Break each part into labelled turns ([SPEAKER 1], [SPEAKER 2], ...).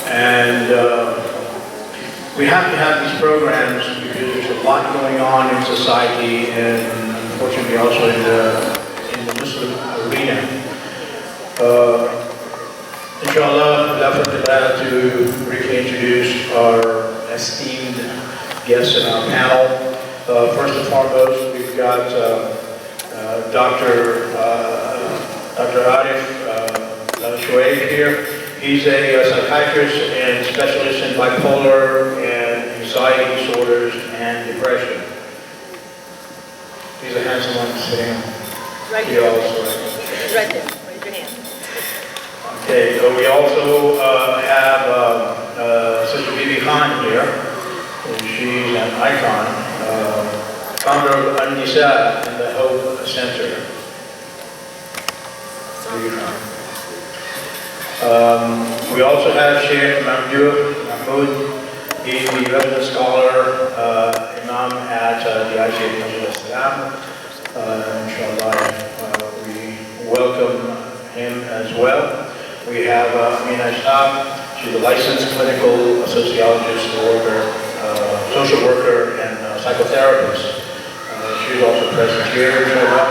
[SPEAKER 1] And we have to have these programs because there's a lot going on in society and unfortunately also in the Muslim arena. Inshallah, without further ado, to briefly introduce our esteemed guests in our panel. First and foremost, we've got Dr. Arif Shoaib here. He's a psychiatrist and specialist in bipolar and anxiety disorders and depression. He's a handsome one sitting
[SPEAKER 2] right
[SPEAKER 1] here
[SPEAKER 2] here.
[SPEAKER 1] also.
[SPEAKER 2] Right there. Raise your hand.
[SPEAKER 1] Okay, so we also have Sister Bibi Khan here. She's an icon, founder of An-Nisa and the Hope Center. Bibi Khan. We also have Sheikh Mahmoud. He's the resident scholar, Imam at the ICA Masjid al-Salam. Inshallah, we welcome him as well. We have Amina Shab. She's a licensed clinical sociologist, social worker, and psychotherapist. She's also present here, inshallah.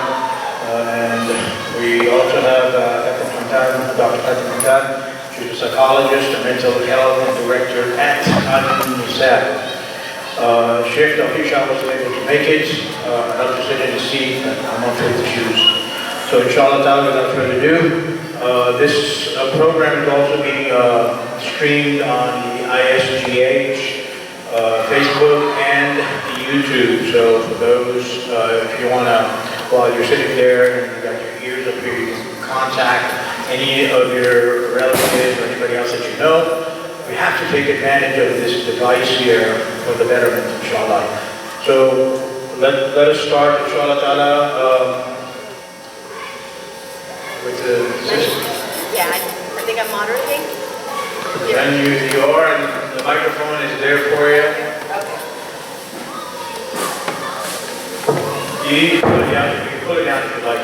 [SPEAKER 1] And we also have Dr. Fatima Hamdan. She's a psychologist, a mental health director at An-Nisa. Sheikh Tawfiq wasn't able to make it. I have to sit in his seat, and I'm on the shoes. So inshallah ta'ala, without further ado, this program is also being streamed on the ISGH, Facebook, and YouTube. So for those, if you want to, while you're sitting there and you got your ears up here, you can contact any of your relatives or anybody else that you know. We have to take advantage of this device here for the betterment, inshallah. So let us start, inshallah ta'ala, with the system.
[SPEAKER 2] Yeah, I think I'm moderating.
[SPEAKER 1] And you are, and the microphone is there for you.
[SPEAKER 2] Okay.
[SPEAKER 1] You can put it down if you like.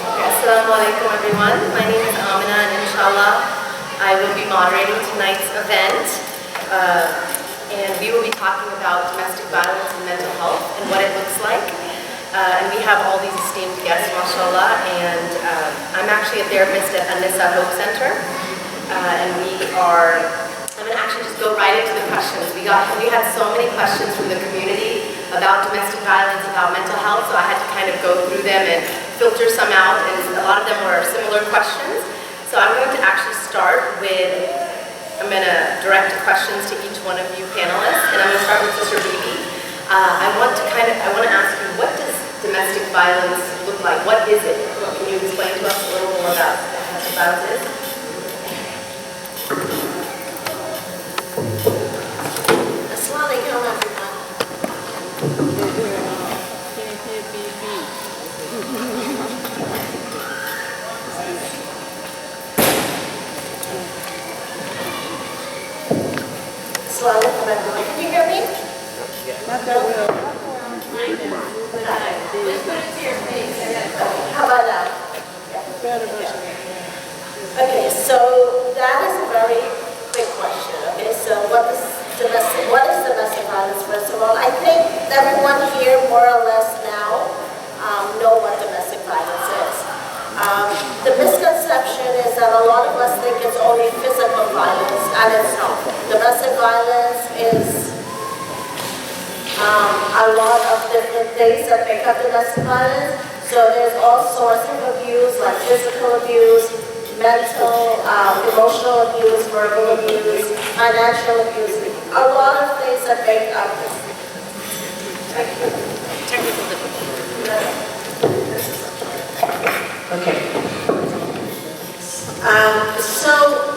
[SPEAKER 2] Assalamu alaikum everyone. My name is Amina and inshallah I will be moderating tonight's event. And we will be talking about domestic violence and mental health and what it looks like. And we have all these esteemed guests, mashallah. And I'm actually a therapist at An-Nisa Hope Center. And I'm going to actually just go right into the questions. We had so many questions from the community about domestic violence, about mental health, so I had to kind of go through them and filter some out, and a lot of them were similar questions. So I'm going to actually start with, I'm going to direct questions to each one of you panelists, and I'm going to start with Sister Bibi. I want to ask you, what does domestic violence look like? What is it? Can you explain to us a little more about what domestic violence is?
[SPEAKER 3] Assalamu alaikum everyone. Assalamu alaikum everyone. Can you hear me?
[SPEAKER 4] Not that well.
[SPEAKER 3] How about now? Okay, so that is a very quick question. Okay, so what is domestic violence? First of all, I think everyone here more or less now know what domestic violence is. The misconception is that a lot of us think it's only physical violence, and it's not. Domestic violence is a lot of different things that make up domestic violence. So there's all sorts of abuse, like physical abuse, mental, emotional abuse, verbal abuse, financial abuse, a lot of things that make up this.
[SPEAKER 2] Technical difficulty.
[SPEAKER 3] Okay. So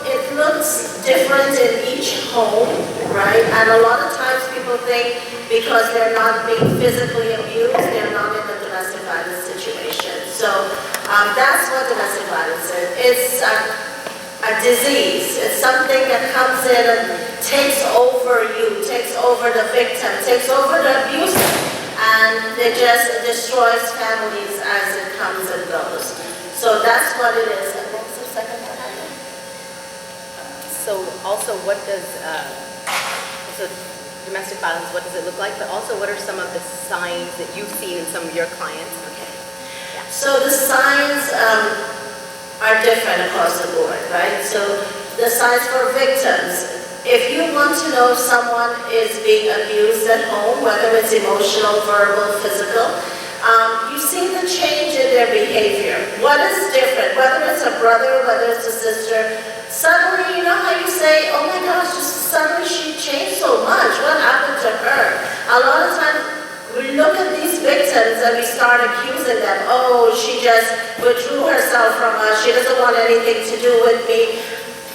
[SPEAKER 3] it looks different in each home, right? And a lot of times people think because they're not being physically abused, they're not in a domestic violence situation. So that's what domestic violence is. It's a disease. It's something that comes in and takes over you, takes over the victim, takes over the abuser, and it just destroys families as it comes and goes. So that's what it is. And what's the second one?
[SPEAKER 2] So also, what does, so domestic violence, what does it look like? But also, what are some of the signs that you've seen in some of your clients?
[SPEAKER 3] So the signs are different across the board, right? So the signs for victims, if you want to know if someone is being abused at home, whether it's emotional, verbal, physical, you see the change in their behavior. What is different? Whether it's a brother, whether it's a sister, suddenly, you know how you say, oh my gosh, just suddenly she changed so much. What happened to her? A lot of times, we look at these victims and we start accusing them. Oh, she just withdrew herself from us. She doesn't want anything to do with me.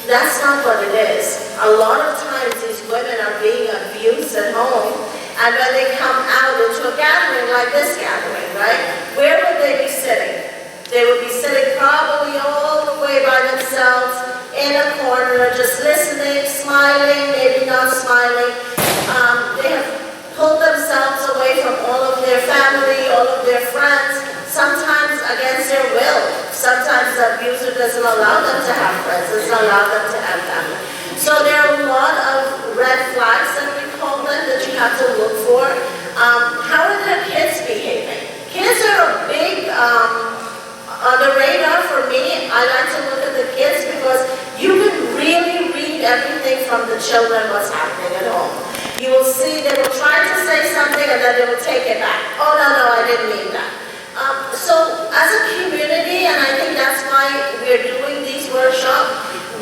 [SPEAKER 3] That's not what it is. A lot of times these women are being abused at home, and when they come out into a gathering like this gathering, right? Where would they be sitting? They would be sitting probably all the way by themselves in a corner, just listening, smiling, maybe not smiling. They have pulled themselves away from all of their family, all of their friends, sometimes against their will. Sometimes the abuser doesn't allow them to have friends, doesn't allow them to have family. So there are a lot of red flags that we call them that you have to look for. How are their kids behaving? Kids are a big, on the radar for me. I like to look at the kids because you can really read everything from the children, what's happening at home. You will see they will try to say something and then they will take it back. Oh, no, I didn't mean that. So as a community, and I think that's why we're doing these workshops,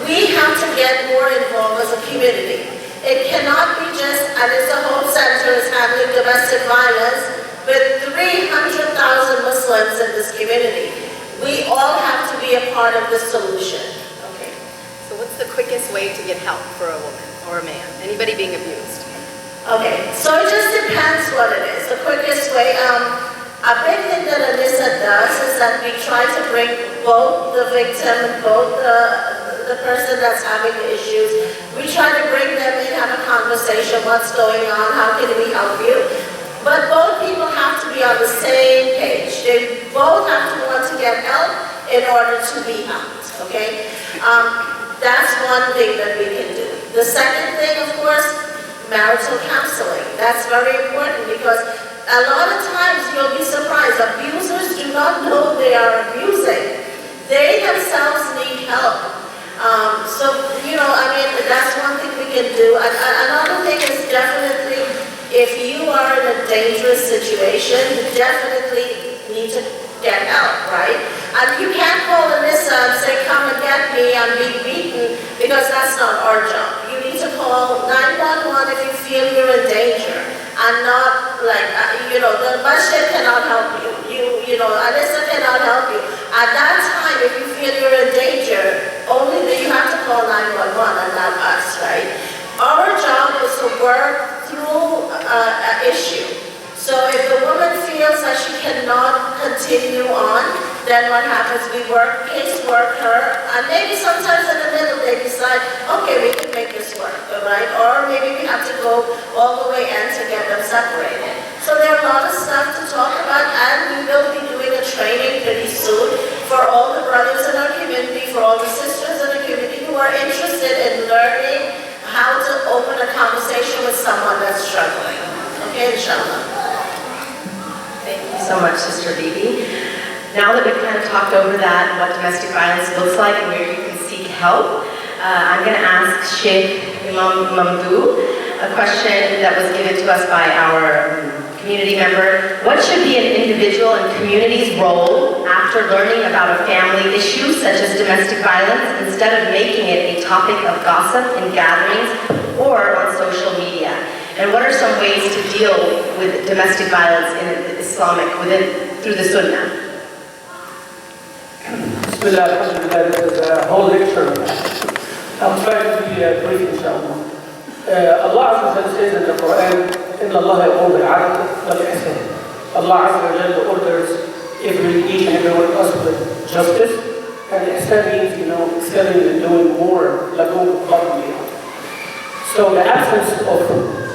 [SPEAKER 3] we have to get more involved as a community. It cannot be just, and it's a whole center is handling domestic violence with 300,000 Muslims in this community. We all have to be a part of the solution. Okay.
[SPEAKER 2] So what's the quickest way to get help for a woman or a man? Anybody being abused?
[SPEAKER 3] Okay, so it just depends what it is. The quickest way, a big thing that Alyssa does is that we try to bring both the victim and both the person that's having the issues. We try to bring them in, have a conversation, what's going on, how can we help you? But both people have to be on the same page. They both have to want to get help in order to be helped, okay? That's one thing that we can do. The second thing, of course, marital counseling. That's very important because a lot of times you'll be surprised. Abusers do not know they are abusing. They themselves need help. So, you know, I mean, that's one thing we can do. Another thing is definitely, if you are in a dangerous situation, you definitely need to get help, right? And you can't call Alyssa and say, come and get me, I'm being beaten, because that's not our job. You need to call 911 if you feel you're in danger, and not like, you know, the masjid cannot help you. You know, Alyssa cannot help you. At that time, if you feel you're in danger, only that you have to call 911 and not us, right? Our job is to work through an issue. So if the woman feels that she cannot continue on, then what happens? We casework her, and maybe sometimes in the middle they decide, okay, we can make this work, right? Or maybe we have to go all the way in to get them separated. So there are a lot of stuff to talk about, and we will be doing a training pretty soon for all the brothers in our community, for all the sisters in the community who are interested in learning how to open a conversation with someone that's struggling. Okay, inshallah.
[SPEAKER 2] Thank you so much, Sister Bibi. Now that we've kind of talked over that, what domestic violence looks like and where you can seek help, I'm going to ask Sheikh Imam Mamdou a question that was given to us by our community member. What should be an individual and community's role after learning about a family issue such as domestic violence instead of making it a topic of gossip in gatherings or on social media? And what are some ways to deal with domestic violence in Islamic, through the Sunnah?
[SPEAKER 5] Bismillah, alhamdulillah, this is a whole lecture. I'll try to be brief, inshallah. Allah Azza wa Jalla says in the Quran, إِنَّ اللَّهَ يَأْمُرُ بِالْعَدْلِ وَالْإِحْسَانِ. Allah Azza wa Jalla orders each and every one of us with justice, and ihsan means, you know, excelling and doing more, لَكُمْ قَبْلِهَا. So the absence of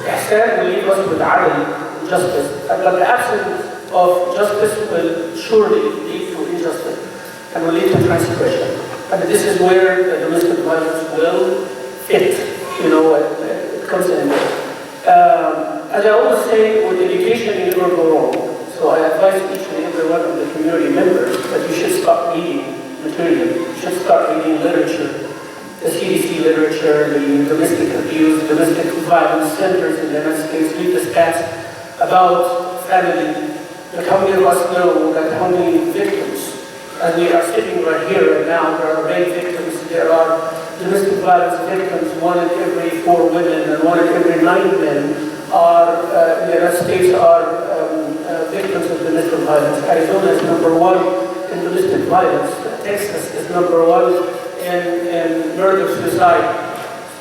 [SPEAKER 5] ihsan will leave us with adl, justice, but the absence of justice will surely lead to injustice and will lead to transgression. And this is where the domestic violence will it, it comes in there. As I always say, with education you never go wrong. So I advise each and every one of the community members that you should start reading material. You should start reading literature, the CDC literature, the domestic abuse, domestic violence centers in the United States. Read the stats about family, like how many of us know that how many victims, and we are sitting right here and now, there are rape victims, there are domestic violence victims, 1 in every 4 women and 1 in every 9 men are, in the United States are victims of domestic violence. Arizona is #1 in domestic violence. Texas is #1 in murder, suicide.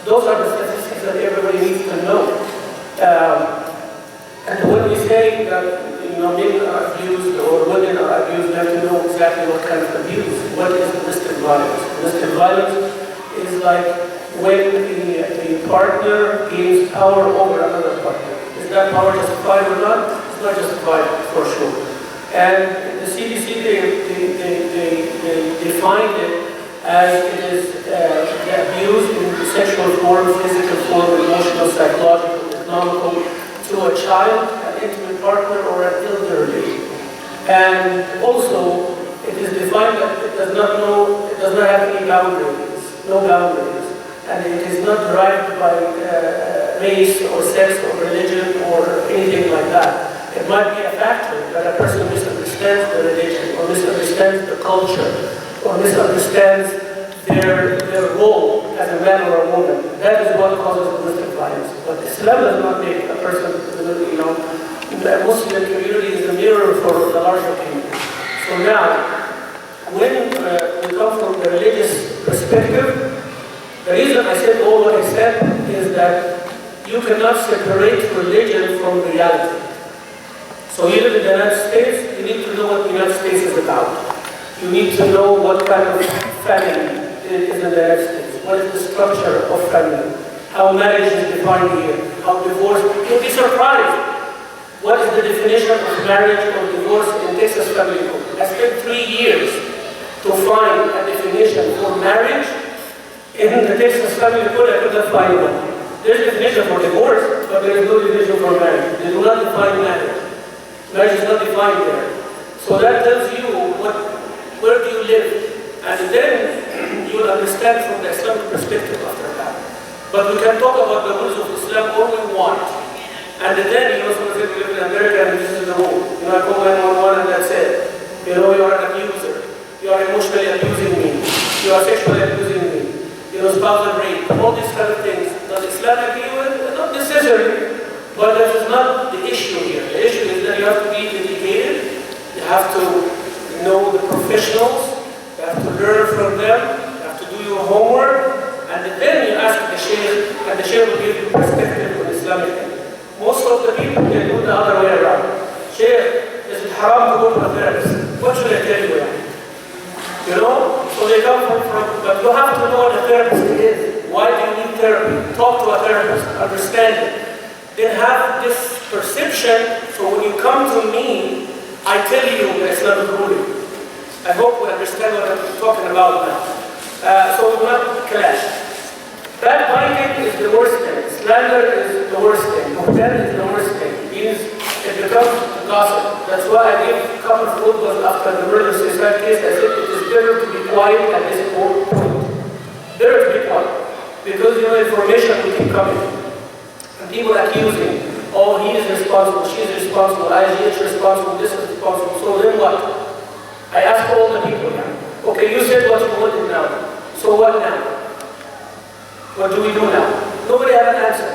[SPEAKER 5] Those are the statistics that everybody needs to know. And when we say that men are abused or women are abused, we have to know exactly what kind of abuse. What is domestic violence? Domestic violence is like when the partner gains power over another partner. Is that power justified or not? It's not justified for sure. And the CDC, they defined it as it is the abuse in sexual form, physical form, emotional, psychological, economical, to a child, an intimate partner, or an elderly. And also, it is defined that it does not have any boundaries, no boundaries. And it is not derived by race or sex or religion or anything like that. It might be a factor that a person misunderstands the religion or misunderstands the culture or misunderstands their role as a man or a woman. That is what causes domestic violence. But Islam does not make a person, the Muslim community is a mirror for the larger community. So now, when we come from the religious perspective, the reason I said all what I said is that you cannot separate religion from reality. So you live in the United States, you need to know what the United States is about. You need to know what kind of family is in the United States. What is the structure of family? How marriage is defined here? How divorce? You'll be surprised. What is the definition of marriage or divorce in Texas family code? I spent 3 years to find a definition for marriage. In the Texas family code, I could not find one. There's a definition for divorce, but there is no definition for marriage. They do not define marriage. Marriage is not defined there. So that tells you where do you live. And then you will understand from the Islamic perspective after that. But we can talk about the rules of Islam all we want. And then someone says we live in America and this is the rule. I call 911 and that's it. You are an abuser. You are emotionally abusing me. You are sexually abusing me. Spousal rape. All these kind of things. Does Islam agree with it? Not necessarily. But that is not the issue here. The issue is that you have to be educated. You have to know the professionals. You have to learn from them. You have to do your homework. And then you ask the Shaykh, and the Shaykh will give you perspective on Islamic thing. Most of the people, they do the other way around. Shaykh, is it haram to go to a therapist? What should I tell you? So they come from, but you have to know what a therapist is. Why do you need therapy? Talk to a therapist, understand it. Then have this perception, so when you come to me, I tell you the Islamic ruling. I hope we understand what I'm talking about now. So we will not clash. Backbiting is the worst thing. Slander is the worst thing. Buhtan is the worst thing. It becomes gossip. That's why I gave a couple of footballs after the murder suicide case. I said it is better to be quiet at this point. Better to be quiet. Because information will keep coming. And people accusing, oh, he is responsible, she is responsible, IGH is responsible, this is responsible. So then what? I asked all the people now. Okay, you said what you wanted now. So what now? What do we do now? Nobody has an answer.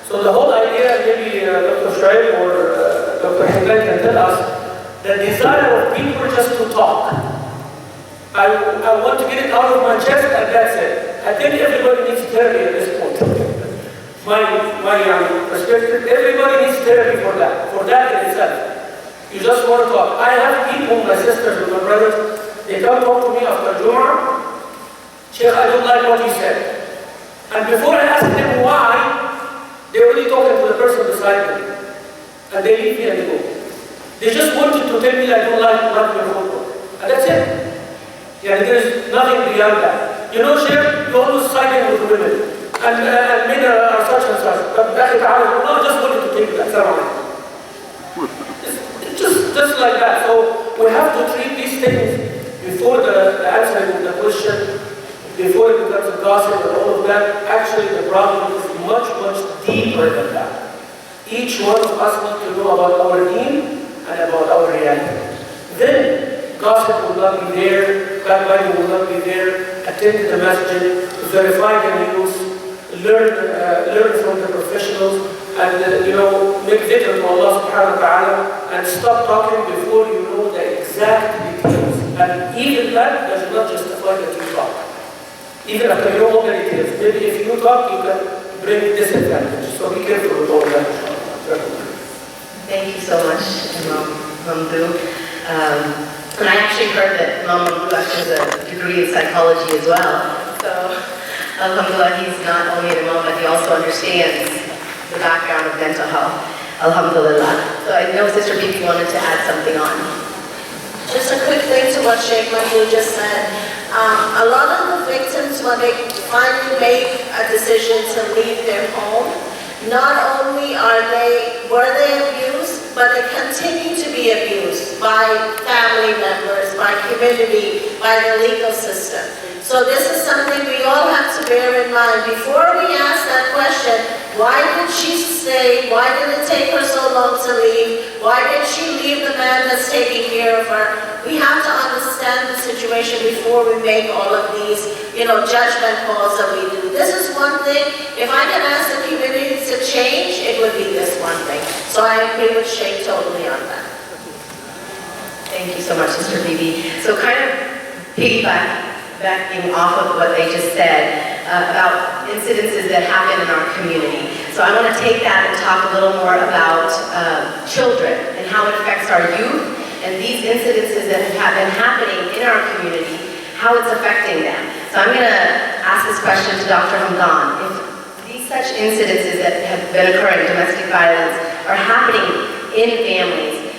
[SPEAKER 5] So the whole idea, maybe Dr. Shoaib or Dr. Himran can tell us, the desire of people just to talk. I want to get it out of my chest and that's it. I think everybody needs therapy at this point. My perspective, everybody needs therapy for that in itself. You just want to talk. I have people, my sisters and my brothers, they come talk to me after Jum'ah. Sheikh, I don't like what you said. And before I ask them why, they're already talking to the person beside me. And they leave me and they go. They just wanted to tell me I don't like your football. And that's it. Yeah, there is nothing beyond that. Sheikh, you always siding with women. and men are such and such. But back in the house, no, just wanted to take that. It's just like that. So we have to treat these things before the answering the question, before it becomes a gossip and all of that. Actually, the problem is much, much deeper than that. Each one of us needs to know about our deen and about our reality. Then gossip will not be there, backbiting will not be there. Attend to the masjid, verify the news, learn from the professionals, and make dhikr to Allah subhanahu wa ta'ala, and stop talking before you know the exact details. And even that does not justify that you talk. Even after you know all the details. Maybe if you talk, you can bring disadvantage. So be careful with all that.
[SPEAKER 2] Thank you so much, Imam Mamdou. And I actually heard that Imam Mamdou actually has a degree in psychology as well. So, alhamdulillah, he's not only an imam, but he also understands the background of mental health. Alhamdulillah. So I know Sister Bibi wanted to add something on.
[SPEAKER 3] Just a quick thing to what Sheikh Mahmoud just said. A lot of the victims, when they finally make a decision to leave their home, not only were they abused, but they continue to be abused by family members, by community, by the legal system. So this is something we all have to bear in mind. Before we ask that question, why did she stay? Why did it take her so long to leave? Why did she leave the man that's taking care of her? We have to understand the situation before we make all of these, judgment calls that we do. This is one thing. If I can ask the community to change, it would be this one thing. So I agree with Sheikh totally on that.
[SPEAKER 2] Thank you so much, Sister Bibi. So kind of piggybacking off of what they just said about incidences that happen in our community. So I want to take that and talk a little more about children and how it affects our youth and these incidences that have been happening in our community, how it's affecting them. So I'm going to ask this question to Dr. Hamdan. If these such incidences that have been occurring, domestic violence, are happening in families,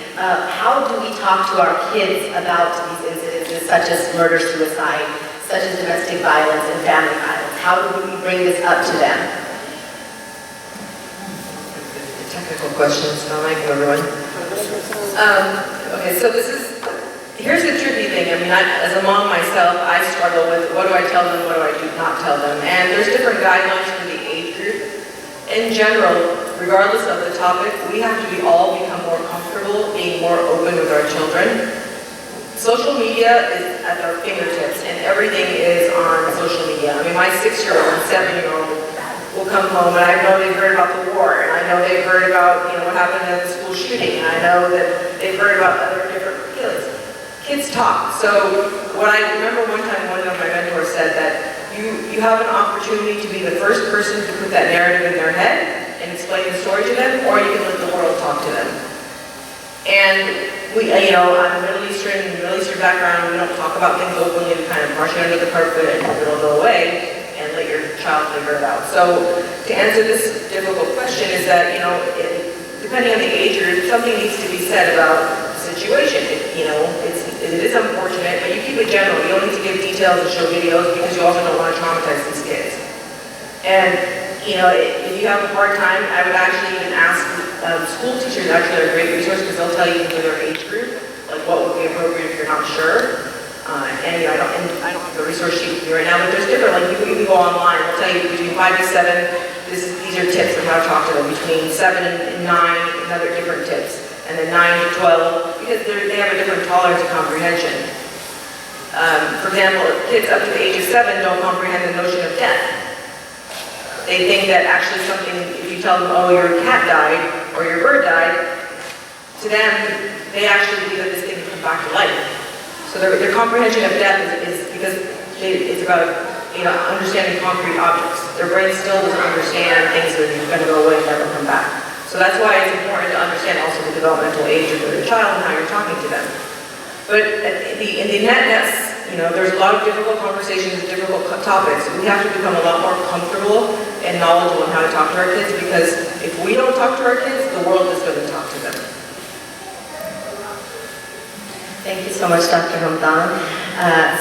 [SPEAKER 2] how do we talk to our kids about these incidences such as murder-suicide, such as domestic violence and family violence? How do we bring this up to them?
[SPEAKER 6] Technical questions. Assalamu alaikum, everyone. Okay, so here's the tricky thing. I mean, as a mom myself, I struggle with what do I tell them, what do I do not tell them. And there's different guidelines for the age group. In general, regardless of the topic, we have to all become more comfortable being more open with our children. Social media is at our fingertips, and everything is on social media. I mean, my 6-year-old and 7-year-old will come home, and I know they've heard about the war, and I know they've heard about what happened in the school shooting, and I know that they've heard about other different killings. Kids talk. So what I remember one time, one of my mentors said that you have an opportunity to be the first person to put that narrative in their head and explain the story to them, or you can let the world talk to them. And I'm Middle Eastern background. We don't talk about things openly. We kind of brush it under the carpet and it'll go away and let your child figure it out. So to answer this difficult question is that, depending on the age group, something needs to be said about the situation. It is unfortunate, but you keep it general. You don't need to give details and show videos because you also don't want to traumatize these kids. And if you have a hard time, I would actually even ask school teachers. Actually are a great resource because they'll tell you for their age group, like what would be appropriate if you're not sure. I don't have the resource sheet with you right now, but there's different. Like you can go online. They'll tell you between 5 to 7. These are tips on how to talk to them. Between 7 and 9, another different tips, and then 9 to 12 because they have a different tolerance of comprehension. For example, kids up to the age of 7 don't comprehend the notion of death. They think that actually something, if you tell them, oh, your cat died or your bird died, to them, they actually believe that this thing will come back to life. So their comprehension of death is because it's about understanding concrete objects. Their brain still doesn't understand things that are going to go away and never come back. So that's why it's important to understand also the developmental age of the child and how you're talking to them. But in the net, there's a lot of difficult conversations, difficult topics. We have to become a lot more comfortable and knowledgeable on how to talk to our kids because if we don't talk to our kids, the world is going to talk to them.
[SPEAKER 2] Thank you so much, Dr. Hamdan.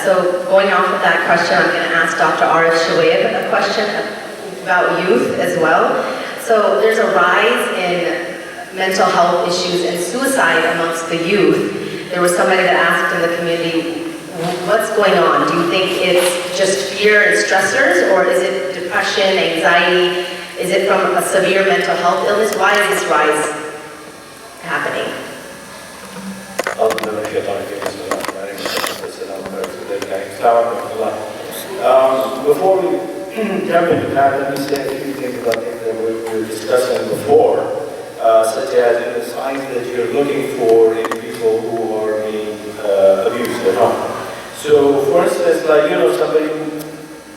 [SPEAKER 2] So going off of that question, I'm going to ask Dr. Arif Shuaib a question. about youth as well. So there's a rise in mental health issues and suicide amongst the youth. There was somebody that asked in the community, what's going on? Do you think it's just fear and stressors, or is it depression, anxiety? Is it from a severe mental health illness? Why is this rise happening?
[SPEAKER 7] Before we jump into that, let me say a few things about things that we were discussing before, such as the signs that you're looking for in people who are being abused at home. So, for instance, like, somebody who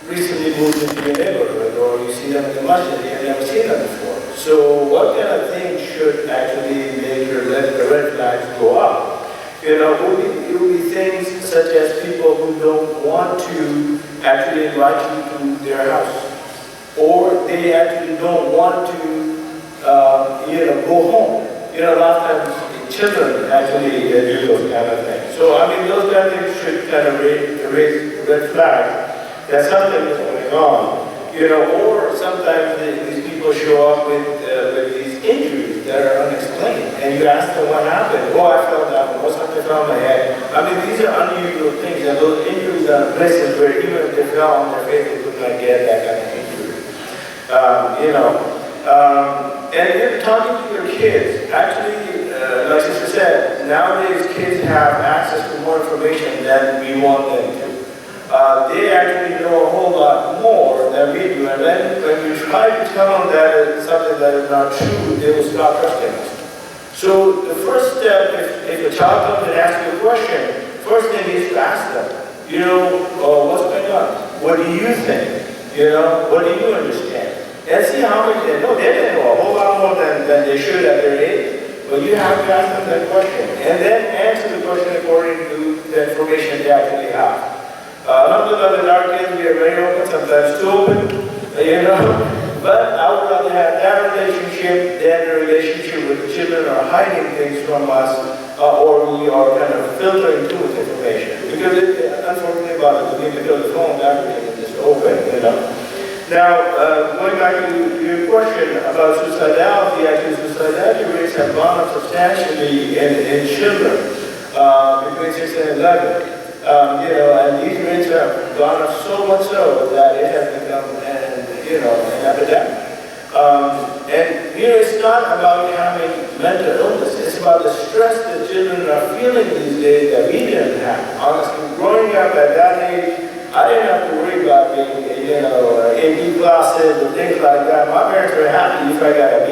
[SPEAKER 7] recently moved into your neighborhood, or you see them in the masjid, you've never seen them before. So, what kind of things should actually make the red flags go up? It will be things such as people who don't want to actually invite you to their house, or they actually don't want to, go home. A lot of times children actually do those kind of things. So, those kind of things should kind of raise red flags that something is going on. Or sometimes these people show up with these injuries that are unexplained, and you ask them what happened. Oh, I fell down. Or something fell on my head. These are unusual things, and those injuries are places where even if they fell on their face, they could not get that kind of injury. And you're talking to your kids. Actually, like Sister said, nowadays kids have access to more information than we want them to. They actually know a whole lot more than we do, and then when we try to tell them that it's something that is not true, they will stop trusting us. So the first step, if a child comes and asks you a question, first thing is to ask them, what's going on? What do you think? What do you understand? And see how much they know. They didn't know a whole lot more than they should at their age, but you have to ask them that question, and then answer the question according to the information they actually have. Alhamdulillah, with our kids, we are very open, sometimes too open, but I would rather have that relationship than the relationship with the children are hiding things from us, or we are kind of filtering through with information. Because unfortunately about it, we need to fill the phone, everything is just open, Now, going back to your question about suicidality, actually suicidality rates have gone up substantially in children between 6 and 11. And these rates have gone up so much so that it has become an epidemic. It's not about having mental illness. It's about the stress that children are feeling these days that we didn't have. Honestly, growing up at that age, I didn't have to worry about being, AP classes and things like that. My parents were happy if I got a B.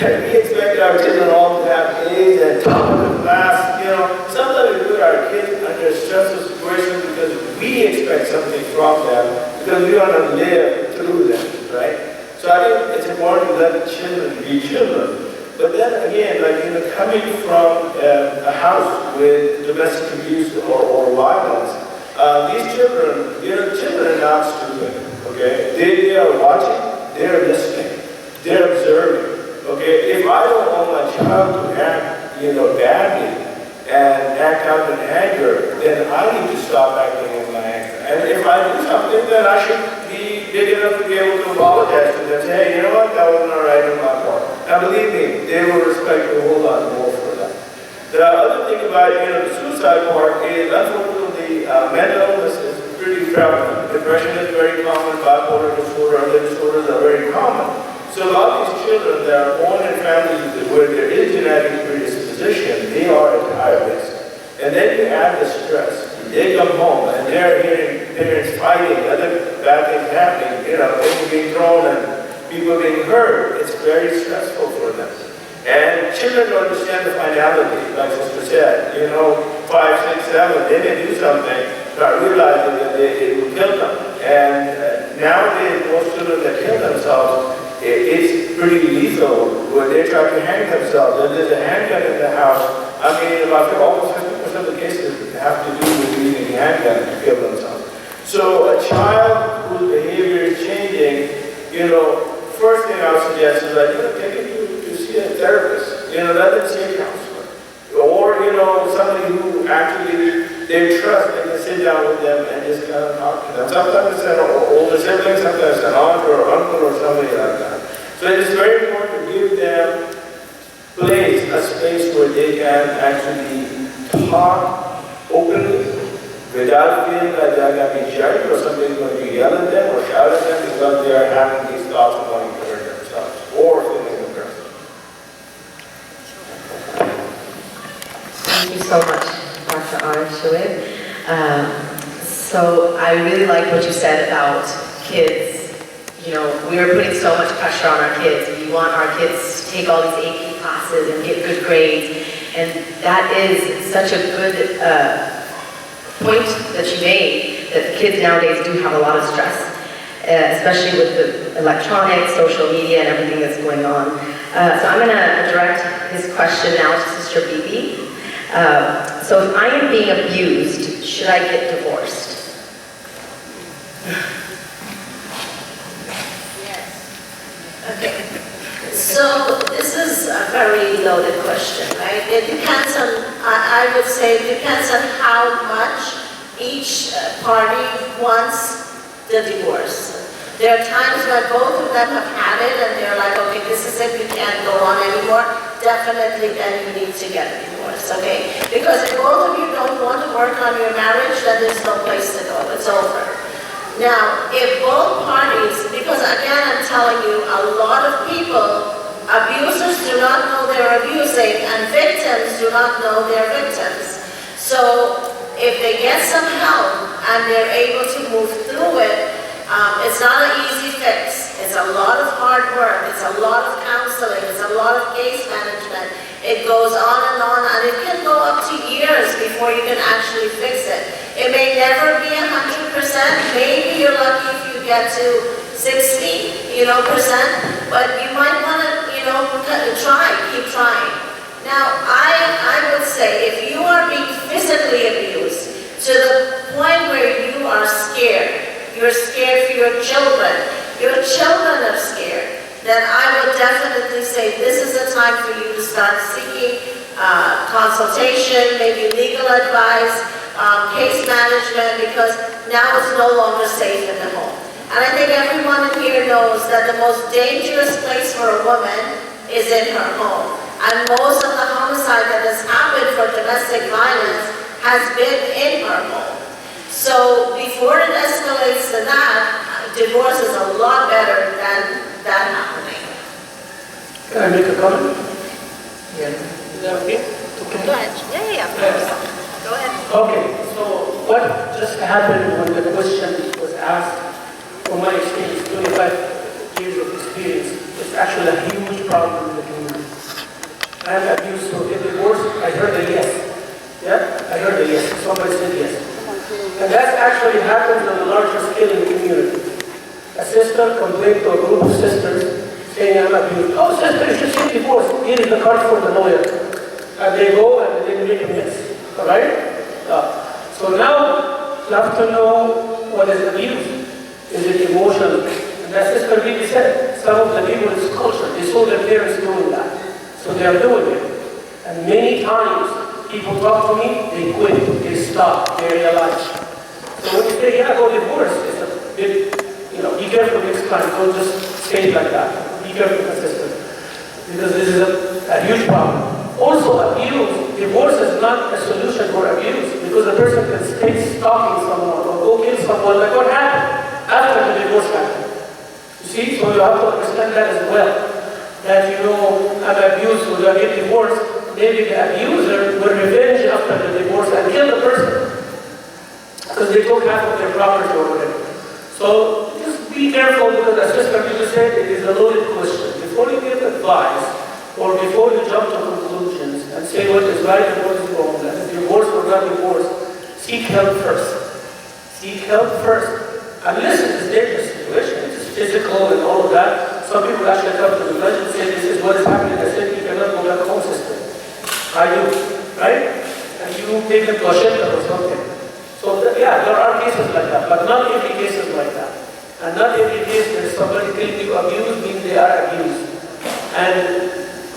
[SPEAKER 7] We expect our children all to have A's and top of the class. Sometimes we put our kids under stressful situations because we expect something from them, because we want to live through them, right? So I think it's important to let the children be children. But then again, coming from a house with domestic abuse or violence, these children, children are not stupid, okay? They are watching, they are listening, they are observing. Okay, if I don't want my child to act, badly and act out in anger, then I need to stop acting in my anger. And if I do something, then I should be big enough to be able to apologize to them. Say, hey, you know what, that wasn't all right on my part. And believe me, they will respect you a whole lot more for that. The other thing about, the suicide part is, unfortunately, mental illness is pretty prevalent. Depression is very common, bipolar disorder, other disorders are very common. So a lot of these children that are born in families where there is genetic predisposition, they are at high risk. And then you add the stress. They come home and they're hearing parents fighting, other bad things happening, things being thrown and people being hurt. It's very stressful for them. And children don't understand the finality, like Sister said. 5, 6, 7, they may do something, not realizing that it will kill them. And nowadays, most children that kill themselves, it's pretty lethal when they try to hang themselves. And there's a handgun in the house. About almost 50% of the cases have to do with using a handgun to kill themselves. So a child whose behavior is changing, first thing I would suggest is take it to see a therapist. Let them see a counselor. Or, somebody who actually, they trust, they can sit down with them and just kind of talk to them. Sometimes it's an older sibling, sometimes an aunt or uncle or somebody like that. So it is very important to give them a space where they can actually talk openly without feeling like they're going to be judged or somebody's going to yell at them or shout at them because they are having these thoughts of wanting to hurt themselves or feeling aggressive.
[SPEAKER 6] Thank you so much, Dr. Archulid. So I really like what you said about kids. You know, we are putting so much pressure on our kids. We want our kids to take all these AP classes and get good grades. And that is such a good point that you made, that the kids nowadays do have a lot of stress, especially with the electronics, social media, and everything that's going on. So I'm going to direct this question now to Sister Bibi. So if I am being abused, should I get divorced?
[SPEAKER 3] Okay, so this is a very loaded question, right? It depends on, I would say it depends on how much each party wants the divorce. There are times when both of them have had it and they're like, okay, this is it, we can't go on anymore. Definitely then you need to get a divorce, okay? Because if both of you don't want to work on your marriage, then there's no place to go, it's over. Now, if both parties, because again I'm telling you, a lot of people, abusers do not know they're abusing and victims do not know they're victims. So if they get some help and they're able to move through it, it's not an easy fix. It's a lot of hard work, it's a lot of counseling, it's a lot of case management. It goes on, and it can go up to years before you can actually fix it. It may never be 100%. Maybe you're lucky if you get to 60%, but you might want to, keep trying. Now, I would say if you are being physically abused to the point where you are scared, you're scared for your children are scared, then I would definitely say this is a time for you to start seeking consultation, maybe legal advice, case management, because now it's no longer safe in the home. And I think everyone in here knows that the most dangerous place for a woman is in her home. And most of the homicide that has happened for domestic violence has been in her home. So before it escalates to that, divorce is a lot better than that happening.
[SPEAKER 5] Can I make a comment?
[SPEAKER 6] Yeah.
[SPEAKER 5] Is that okay? Okay.
[SPEAKER 2] Go ahead. Yeah, of course. Go ahead.
[SPEAKER 5] Okay, so what just happened when the question was asked, from my experience, 25 years of experience, it's actually a huge problem in the community. I am abused, so get divorced, I heard a yes. Yeah, I heard a yes. Somebody said yes. And that actually happens on a larger scale in the community. A sister complained to a group of sisters saying, I'm abused. Oh, sister, you should get divorced. Here is the card for the lawyer. And they go and they make a mess. All right? So now, you have to know what is abuse. Is it emotional? And that sister really said, some of the people in this culture, they saw their parents doing that. So they are doing it. And many times, people talk to me, they quit, they stop, they realize. So when you say, yeah, go divorce, it's a big, be careful next time. Don't just say it like that. Be careful, consistent. Because this is a huge problem. Also, abuse, divorce is not a solution for abuse, because the person can stay stalking someone or go kill someone, like what happened after the divorce happened. You see, so you have to understand that as well. That, I'm abused, so I get divorced. Maybe the abuser will revenge after the divorce and kill the person, because they took half of their property or whatever. So just be careful, because as Sister Bibi said, it is a loaded question. Before you give advice, or before you jump to conclusions and say what is right and what is wrong, that is divorce or not divorce, seek help first. Seek help first. And listen, it's a dangerous situation. It's physical and all of that. Some people actually come to the judge and say, this is what is happening. I said, you cannot go back home, sister. I do, right? And you take them to a shelter or something. So, yeah, there are cases like that, but not every case is like that. And not every case there is somebody telling you abused means they are abused. And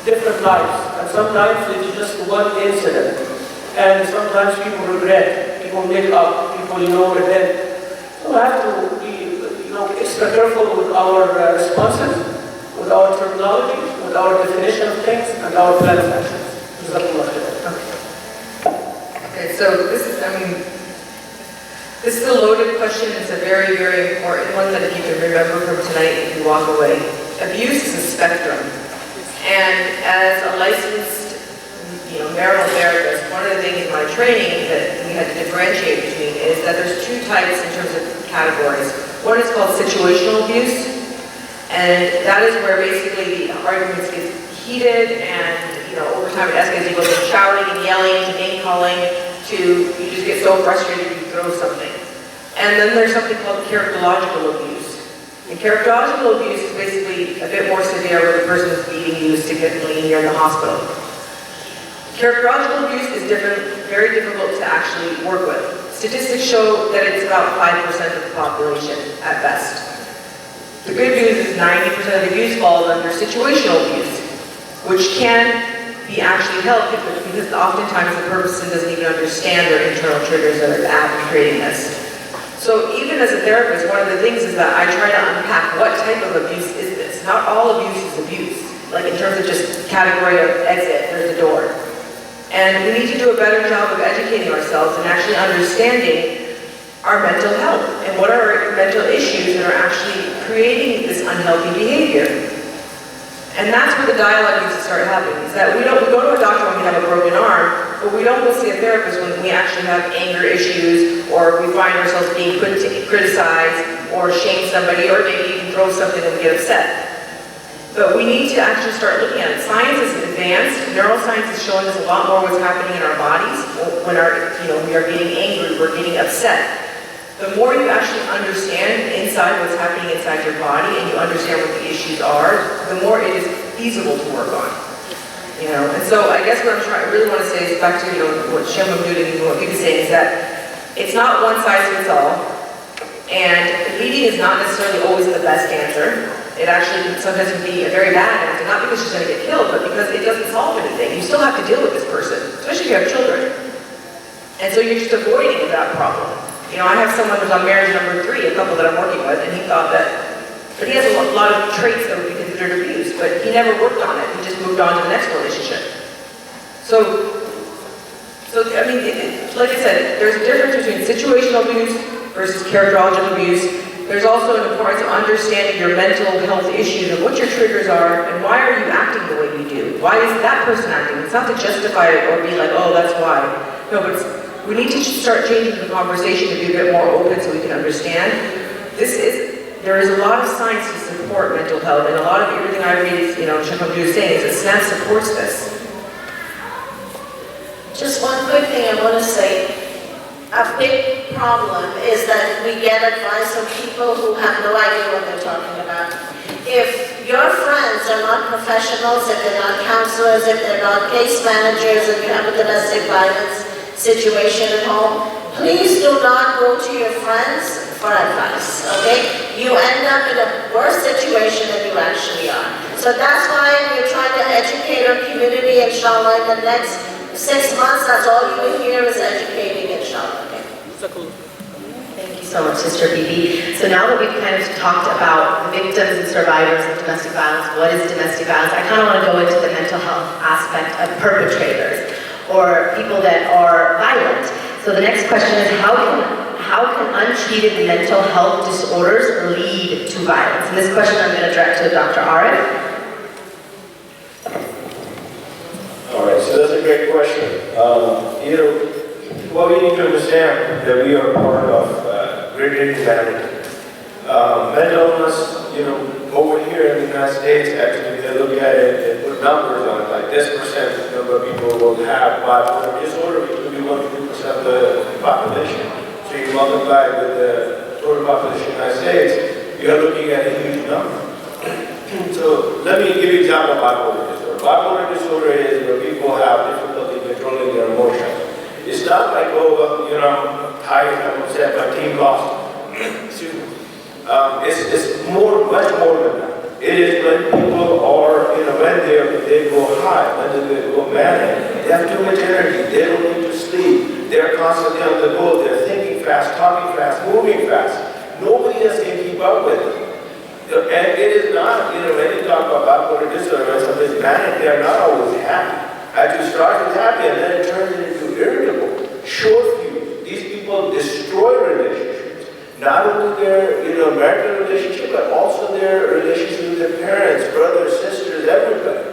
[SPEAKER 5] different lives. And sometimes it's just one incident. And sometimes people regret people make up, people, repent. So we have to be, extra careful with our responses, with our terminology, with our definition of things, and our plan of actions. Jazakumullah khair.
[SPEAKER 6] Okay, so this is a loaded question. It's a very, very important one that if you can remember from tonight, if you walk away. Abuse is a spectrum. And as a licensed, marital therapist, one of the things in my training that we had to differentiate between is that there's two types in terms of categories. One is called situational abuse, and that is where basically the arguments get heated and, over time it escalates. You go from shouting and yelling to name calling to you just get so frustrated you throw something. And then there's something called characterological abuse. And characterological abuse is basically a bit more severe where the person is beating you significantly and you're in the hospital. Characterological abuse is very difficult to actually work with. Statistics show that it's about 5% of the population at best. The good news is 90% of the abuse falls under situational abuse, which can be actually helped because oftentimes the person doesn't even understand their internal triggers that are creating this. So even as a therapist, one of the things is that I try to unpack what type of abuse is this. Not all abuse is abuse, like in terms of just category of exit, there's the door. And we need to do a better job of educating ourselves and actually understanding our mental health and what are our mental issues that are actually creating this unhealthy behavior. And that's where the dialogue needs to start happening, is that we go to a doctor when we have a broken arm, but we don't go see a therapist when we actually have anger issues, or we find ourselves being criticized, or shame somebody, or maybe even throw something and we get upset. But we need to actually start looking at it. Science is advanced. Neuroscience is showing us a lot more what's happening in our bodies when we are getting angry, we're getting upset. The more you actually understand inside what's happening inside your body and you understand what the issues are, the more it is feasible to work on. And so I guess what I really want to say is back to what Sheikh Mahmoud and what you've been saying is that it's not one size fits all, and bleeding is not necessarily always the best answer. It actually sometimes can be a very bad answer, not because she's going to get killed, but because it doesn't solve anything. You still have to deal with this person, especially if you have children. And so you're just avoiding that problem. I have someone who's on marriage number 3, a couple that I'm working with, and he thought that he has a lot of traits that would be considered abuse, but he never worked on it. He just moved on to the next relationship. So like I said, there's a difference between situational abuse versus characterological abuse. There's also an importance of understanding your mental health issues and what your triggers are and why are you acting the way you do? Why is that person acting? It's not to justify it or be like, oh, that's why. No, but we need to start changing the conversation to be a bit more open so we can understand. There is a lot of science to support mental health, and a lot of everything I read, Sheikh Mahmoud is saying is that SNAP supports this.
[SPEAKER 3] Just one quick thing I want to say. A big problem is that we get advice from people who have no idea what they're talking about. If your friends are not professionals, if they're not counselors, if they're not case managers, if you have a domestic violence situation at home, please do not go to your friends for advice, okay? You end up in a worse situation than you actually are. So that's why we're trying to educate our community, inshallah, in the next 6 months. That's all you will hear is educating, inshallah. Okay?
[SPEAKER 2] Thank you so much, Sister Bibi. So now that we've kind of talked about the victims and survivors of domestic violence, what is domestic violence, I kind of want to go into the mental health aspect of perpetrators or people that are violent. So the next question is, how can untreated mental health disorders lead to violence? And this question I'm going to direct to Dr. Arif.
[SPEAKER 7] All right, so that's a great question. What we need to understand that we are part of greater humanity. Mental illness, over here in the United States, actually, they look at it and put numbers on it, like this percent number of people will have bipolar disorder, which would be 1 to 2% of the population. So you multiply with the total population of the United States, you're looking at a huge number. So let me give you an example of bipolar disorder. Bipolar disorder is where people have difficulty controlling their emotions. It's not like, I'm upset, my team lost. Excuse me. It's much more than that. It is when people are, when they go high, when they go manic, they have too much energy, they don't need to sleep. They're constantly on the go. They're thinking fast, talking fast, moving fast. Nobody else can keep up with them. And it is not, when you talk about bipolar disorder or something manic, they're not always happy. Actually start with happy and then it turns into irritable, short fuse. These people destroy relationships. Not only their, marital relationship, but also their relationship with their parents, brothers, sisters, everybody.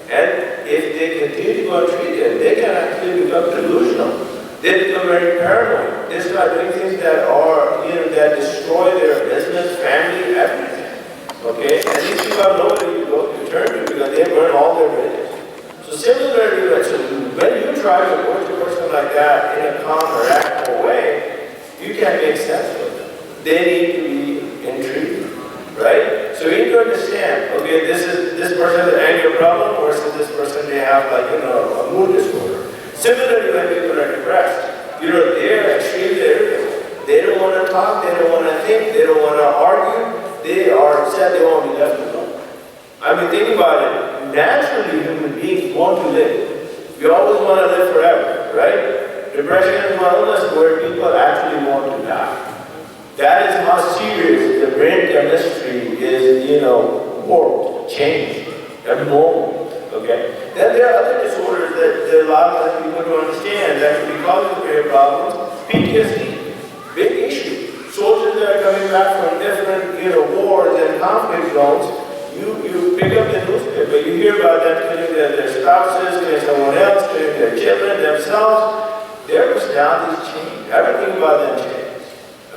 [SPEAKER 7] And if they continue to go on treatment, they can actually become delusional. They become very paranoid. They start doing things that are, that destroy their business, family, everything. Okay? And these people have nobody to go to turn to because they burn all their bridges. So similarly, when you try to approach a person like that in a calm or rational way, you can make sense with them. They need to be intrigued, right? So you need to understand, okay, this person has an anger problem versus this person may have a mood disorder. Similarly, when people are depressed, they're extremely irritable. They don't want to talk, they don't want to think, they don't want to argue. They are upset, they want to be left alone. I mean, think about it. Naturally, human beings want to live. We always want to live forever, right? Depression is one illness where people actually want to die. That is how serious the brain chemistry is, warped, changed, abnormal, okay? Then there are other disorders that a lot of people don't understand that could be causing brain problems. PTSD, big issue. Soldiers that are coming back from different, wars and conflict zones, you pick up the newspaper, you hear about them killing their spouses, killing someone else, killing their children, themselves. Their personalities change. Everything about them changes.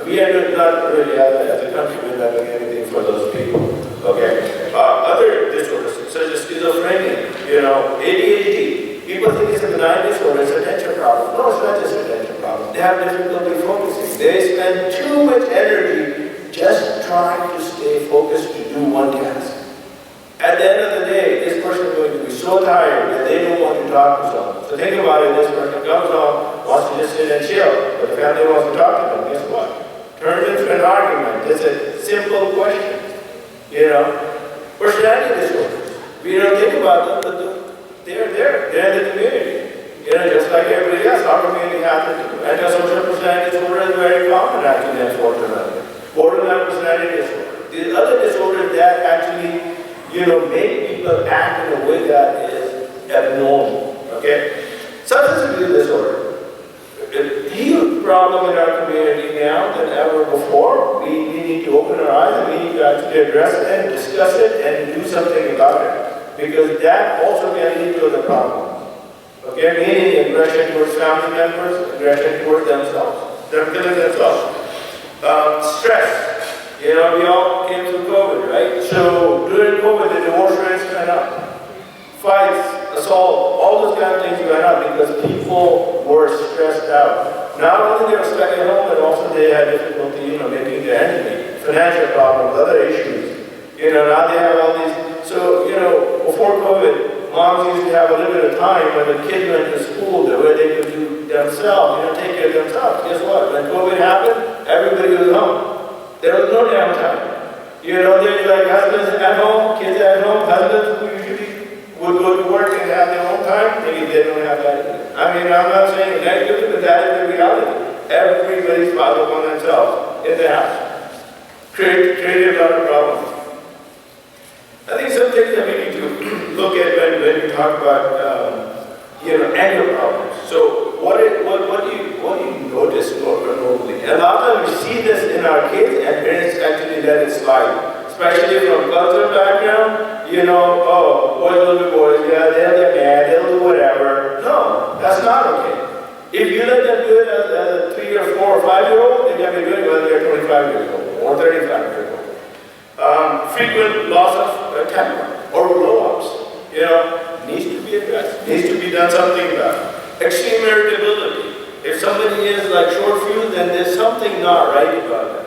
[SPEAKER 7] We are not really, as a country, we're not doing anything for those people. Okay? Other disorders, such as schizophrenia, ADHD. People think it's a benign disorder, it's a attention problem. No, it's not just an attention problem. They have difficulty focusing. They spend too much energy just trying to stay focused to do one task. At the end of the day, this person is going to be so tired that they don't want to talk to someone. So think about it, this person comes home, wants to just sit and chill, but the family wants to talk to them. Guess what? Turns into an argument. It's a simple question. Personality disorders. We don't think about them, but they're there. They're in the community. Just like everybody else, our community has to do. Antisocial personality disorder is very common, actually, unfortunately. Borderline personality disorder. These other disorders that actually, make people act in a way that is abnormal. Okay? Substance abuse disorder. A huge problem in our community now than ever before. We need to open our eyes and we need to actually address it and discuss it and do something about it. Because that also can lead to other problems. Okay, meaning aggression towards family members, aggression towards themselves. They're killing themselves. Stress. We all came through COVID, right? So during COVID, the divorce rates went up. Fights, assault, all those kind of things went up because people were stressed out. Not only they were stuck at home, but also they had difficulty, making their ends meet. Financial problems, other issues. Now they have all these. So, before COVID, moms used to have a little bit of time when the kids went to school where they could do themselves, take care of themselves. Guess what? When COVID happened, everybody was home. There was no downtime. There's like husbands at home, kids at home, husbands who usually would go to work and have their own time, maybe they don't have that. I mean, I'm not saying negatively, but that is the reality. Everybody's following on themselves in the house. Created a lot of problems. I think some things that we need to look at when we talk about, anger problems. So what do you notice normally? And a lot of times we see this in our kids and parents actually let it slide. Especially from cultural background, boys will be boys, yeah, they'll get mad, they'll do whatever. No, that's not okay. If you let them do it as a 3 or 4 or 5-year-old, they're going to be doing it when they're 25 years old or 35 years old. Frequent loss of temper or blow-ups, needs to be addressed, needs to be done something about. Extreme irritability. If somebody is like short fused, then there's something not right about them.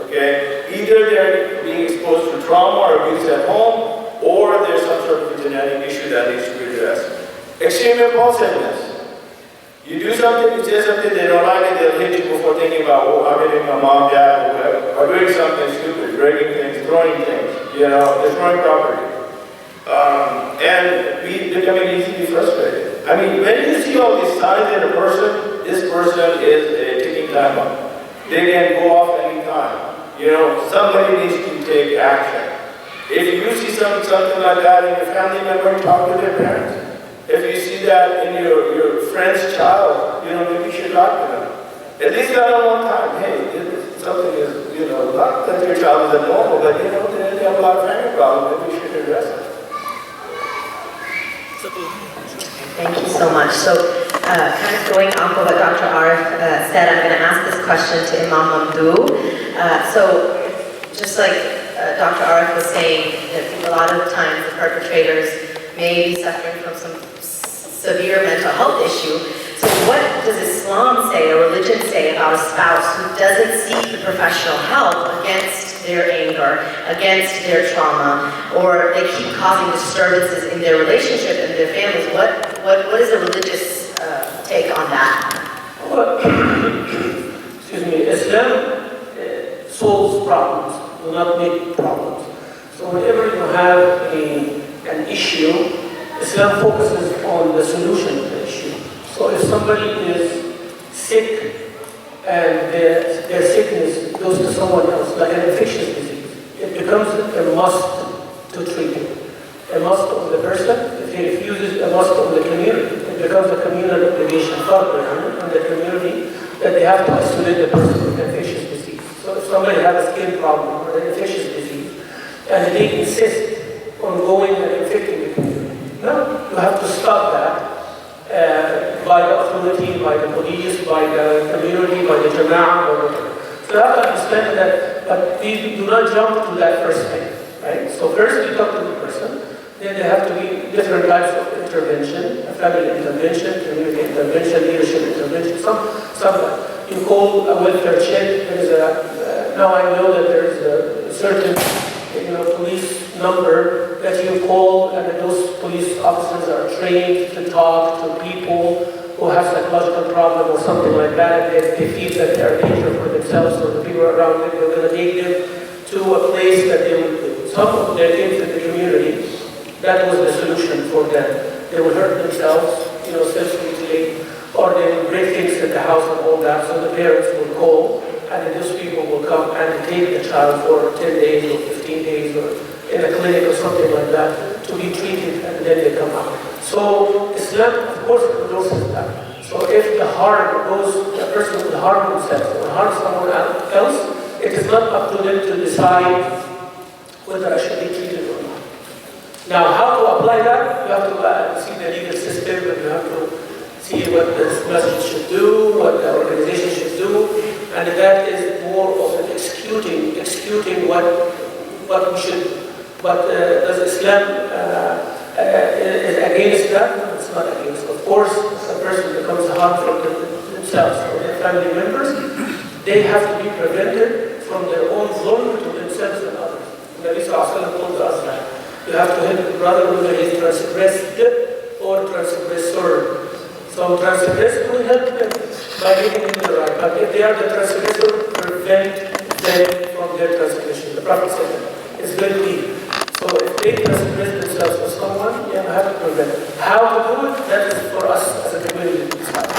[SPEAKER 7] Okay? Either they're being exposed to trauma or abuse at home, or there's some sort of a genetic issue that needs to be addressed. Extreme impulsiveness. You do something, you say something, they don't like it, they'll hit you before thinking about, I'm hitting my mom, dad, or whatever. Or doing something stupid, breaking things, throwing things, destroying property. And becoming easily frustrated. I mean, when you see all these signs in a person, this person is a ticking time bomb. They can go off anytime. You know, somebody needs to take action. If you see something like that in your family member, talk to their parents. If you see that in your friend's child, you know, maybe you should talk to them. At least that on one time. Hey, something is, you know, not that your child is abnormal, but you know, they have a lot of family problems. Maybe you should address it.
[SPEAKER 2] Thank you so much. So, kind of going off of what Dr. Arif said, I'm going to ask this question to Imam Mamdouh. So, just like Dr. Arif was saying, that a lot of times the perpetrators may be suffering from some severe mental health issue. So what does Islam say, or religion say, about a spouse who doesn't seek the professional help against their anger, against their trauma, or they keep causing disturbances in their relationship and their families? What is the religious take on that?
[SPEAKER 5] Well, excuse me, Islam solves problems, do not make problems. So whenever you have an issue, Islam focuses on the solution to the issue. So if somebody is sick and their sickness goes to someone else, like an infectious disease, it becomes a must to treat it. A must of the person. If he refuses, a must of the community. It becomes a communal obligation on the community that they have to isolate the person with infectious disease. So if somebody has a skin problem or an infectious disease, and they insist on going and infecting the community, no, you have to stop that. By the authority, by the police, by the community, by the jama'ah, or whatever. So you have to understand that, but we do not jump to that first thing, right? So first we talk to the person, then there have to be different types of intervention, family intervention, community intervention, leadership intervention, some you call a welfare check. There is now I know that there is a certain police number that you call, and those police officers are trained to talk to people who have psychological problem or something like that, and they feel that they are dangerous for themselves or the people around them. They're going to take them to a place that they will do. Some of their kids in the community, that was the solution for them. They will hurt themselves, self-mutilate, or they will break things in the house and all that, so the parents will call, and then those people will come and take the child for 10 days or 15 days or in a clinic or something like that to be treated, and then they come out. So Islam, of course, endorses that. So if the harm goes, the person will harm himself or harm someone else, it is not up to them to decide whether I should be treated or not. Now, how to apply that? You have to see the legal system, and you have to see what the masjid should do, what the organization should do, and that is more of an executing what we should. But does Islam is against that? No, it's not against. Of course, if a person becomes harmful to themselves or their family members, they have to be prevented from their own zulm to themselves and others. The Nabi Sallallahu told us that you have to help the brother whether he is transgressed or transgressor. So transgressor will help them by giving them the right. But if they are the transgressor, prevent them from their transgression. The Prophet said that. It's very clear. So if they transgress themselves with someone, you have to prevent it. How to do it, that is for us as a community to decide.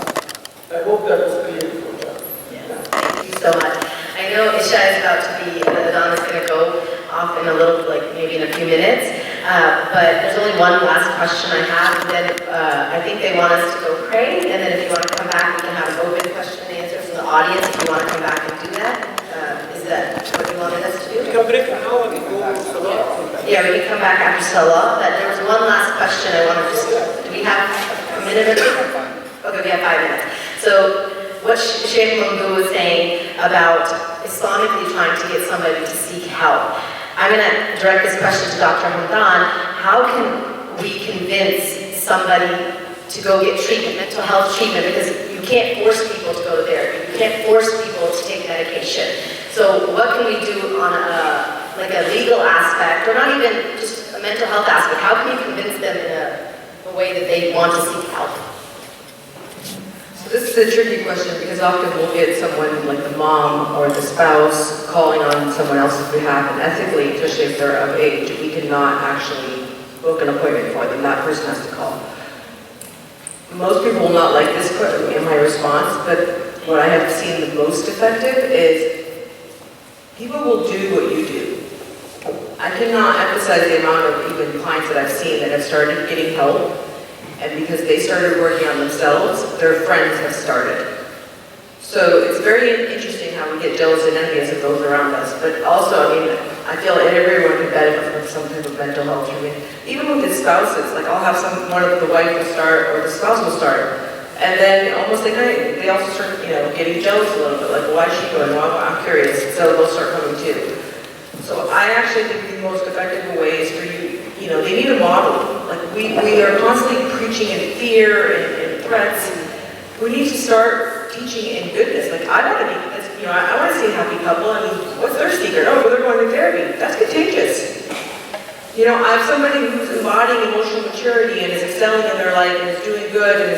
[SPEAKER 5] I hope that was clear for you.
[SPEAKER 2] Yeah. Thank you so much. I know Isha is about to be, the Adhan is going to go off in a little, maybe in a few minutes. But there's only one last question I have, and then I think they want us to go pray, and then if you want to come back, we can have an open question and answer from the audience if you want to come back and do that. Is that what you wanted us to do?
[SPEAKER 5] We can break an hour and go to Salah.
[SPEAKER 2] Yeah, we can come back after Salah, but there was one last question I wanted to do we have a minute or two? Okay, we have 5 minutes. So what Sheikh Mamdouh was saying about Islamically trying to get somebody to seek help. I'm going to direct this question to Dr. Hamdan. How can we convince somebody to go get treatment, mental health treatment, because you can't force people to go to therapy. You can't force people to take medication. So what can we do on a legal aspect, or not even just a mental health aspect? How can you convince them in a way that they want to seek help?
[SPEAKER 6] So this is a tricky question because often we'll get someone like the mom or the spouse calling on someone else's behalf, and ethically, especially if they're of age, we cannot actually book an appointment for them. That person has to call. most people will not like this in my response, but what I have seen the most effective is people will do what you do. I cannot emphasize the amount of even clients that I've seen that have started getting help, and because they started working on themselves, their friends have started. So it's very interesting how we get jealous and envious of those around us, but also, I mean, I feel like everyone can benefit from some type of mental health treatment. Even with the spouses, like I'll have one of the wife will start or the spouse will start, and then almost they also start, getting jealous a little bit, like, why is she going? Well, I'm curious, so they'll start coming too. So I actually think the most effective way is for you, they need a model. Like we are constantly preaching in fear and threats. We need to start teaching in goodness. Like I want to be, I want to see a happy couple. I mean, what's their secret? Oh, well, they're going to therapy. That's contagious. I have somebody who's embodying emotional maturity and is excelling in their life and is doing good and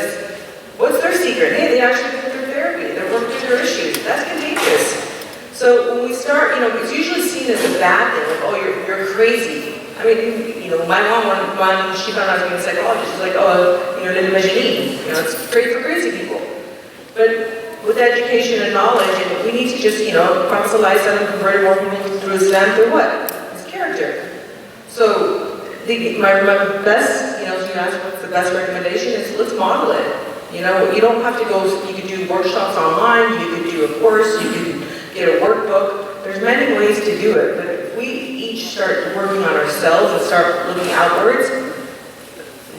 [SPEAKER 6] what's their secret? Hey, they actually go through therapy. They're working through their issues. That's contagious. So when we start, it's usually seen as a bad thing, like, oh, you're crazy. I mean, my mom, when she found out I was being a psychologist, she's like, oh, l'imagine. It's great for crazy people. But with education and knowledge, and we need to just, proselytize them and convert more people through Islam through what? His character. So my best, if you ask what's the best recommendation, is let's model it. You don't have to go, you can do workshops online, you can do a course, you can get a workbook. There's many ways to do it, but if we each start working on ourselves and start looking outwards,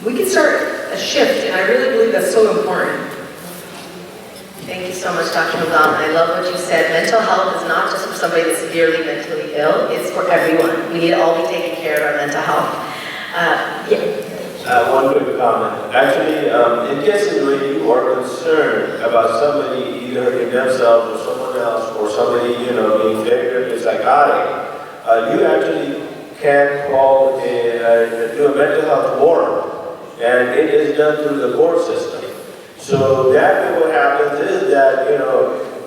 [SPEAKER 6] we can start a shift, and I really believe that's so important.
[SPEAKER 2] Thank you so much, Dr. Magal. I love what you said. Mental health is not just for somebody that's severely mentally ill, it's for everyone. We need to all be taking care of our mental health.
[SPEAKER 7] One quick comment. Actually, in cases where you are concerned about somebody either hurting themselves or someone else, or somebody, being very psychotic, you actually can call do a mental health warrant, and it is done through the court system. So that way what happens is that,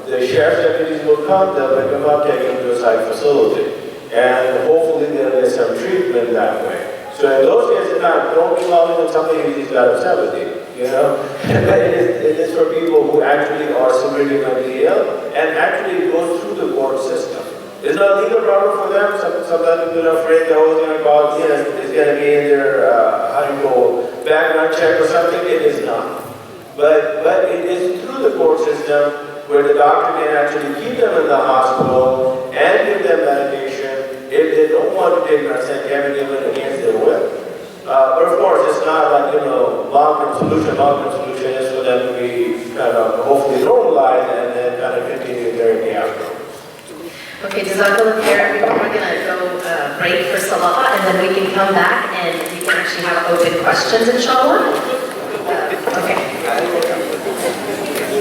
[SPEAKER 7] the sheriff's deputies will come, they'll pick them up, take them to a psych facility, and hopefully they'll get some treatment that way. So in those cases, don't be calling on somebody who's got upset with you, it is for people who actually are severely mentally ill, and actually goes through the court system. It's not a legal problem for them. Sometimes people are afraid they're always going to call, it's going to be in their, background check or something. It is not. But it is through the court system where the doctor can actually keep them in the hospital and give them medication if they don't want to take medicine, can be given against their will. But of course, it's not like, long-term solution. Long-term solution is for them to be kind of hopefully normalized and then kind of continue therapy after.
[SPEAKER 2] Okay, Jazakallah khair. We're going to go break for Salah, and then we can come back and we can actually have open questions, inshallah.